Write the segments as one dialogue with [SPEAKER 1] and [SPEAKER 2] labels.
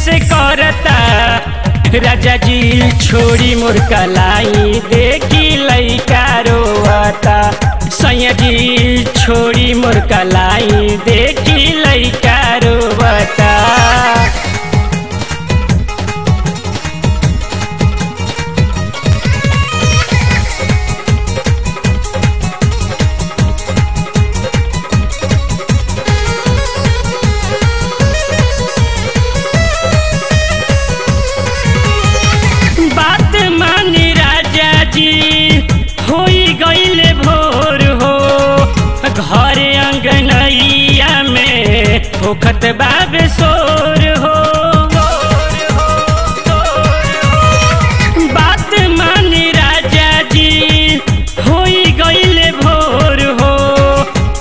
[SPEAKER 1] से करता। राजा जी छोड़ी मोर कलाई देखी लइका रोवता। सैया जी छोड़ी मोर कलाई देखी लइका रोवता। गईले भोर हो घरे अंगनैया में होखत बाबे सोर हो। बात मानी राजा जी होई गईले भोर हो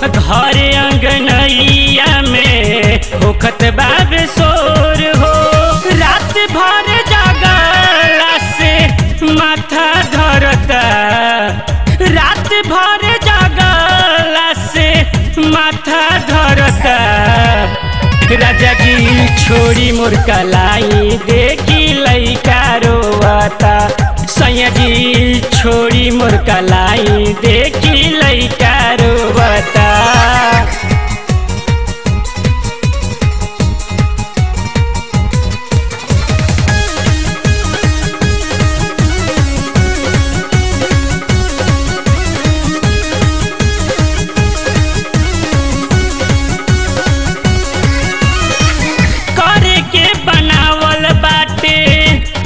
[SPEAKER 1] घरे अंगनैया में होखत बाबे सोर हो। रात भर जागला से माथा धरता। रात भर जागला से माथा धरता। राजा जी छोड़ी मोर कलाई देखी लइका रोवता। सैया जी छोड़ी मोर कलाई देखी लइका रोवता।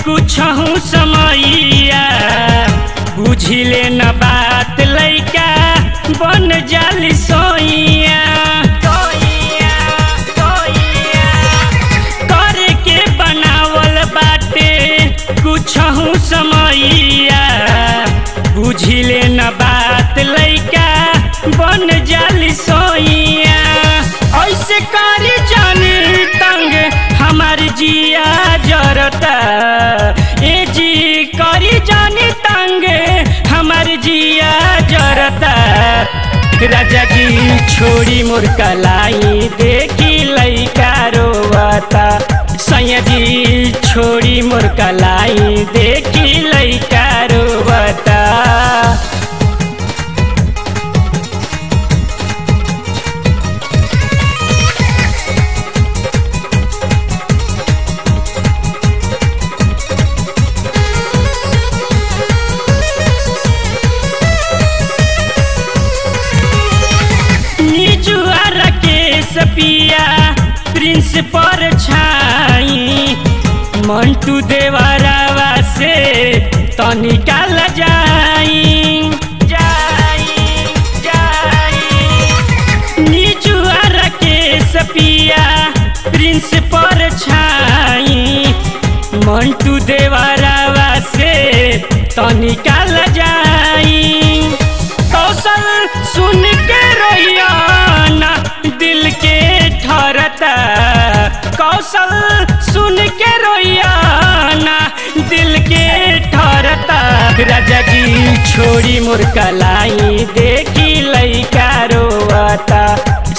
[SPEAKER 1] कुछहु समैया बुझिले न बात लइका बन जाली सोइया। करे के बनावल बाटे कुछहु समैया बुझिले न बात लइका बन जाली सोइया। ऐसे करी जानी तंग हमार जिया जरता। ए जी करी जानी तंग हमार जिया जरता। राजा जी छोड़ी मोर कलाई देखी लइका रोवता। सैया जी छोड़ी मोर कलाई देखी लइका रोवता। पिया प्रिंस पर छाई मंटू देवरावा से तनिका लजाई। निजुआ राकेश पिया प्रिंस पर छाई मंटू देवरावा से तनिका लजाई। कौशल सुन के रोइया ना दिल के ठहरता। कौशल सुन के रोइया ना दिल के ठहरता। राजा जी छोड़ी मोर कलाई देखी लइका रोवता।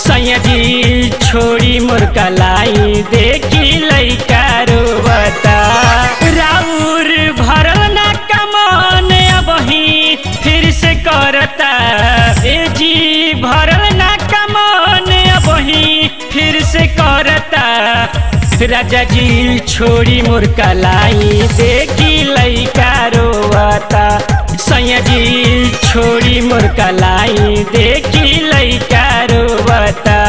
[SPEAKER 1] सैया जी छोड़ी मोर कलाई देखी लइका रोवता। राउर भरल ना कमान अबही फिर से करता। ए जी भरल ना कमान अबही फिर से करता। राजा जी छोड़ी मोर कलाई देखी लइका रोवता। सैया जी छोड़ी मोर कलाई देखी लइका रोवता।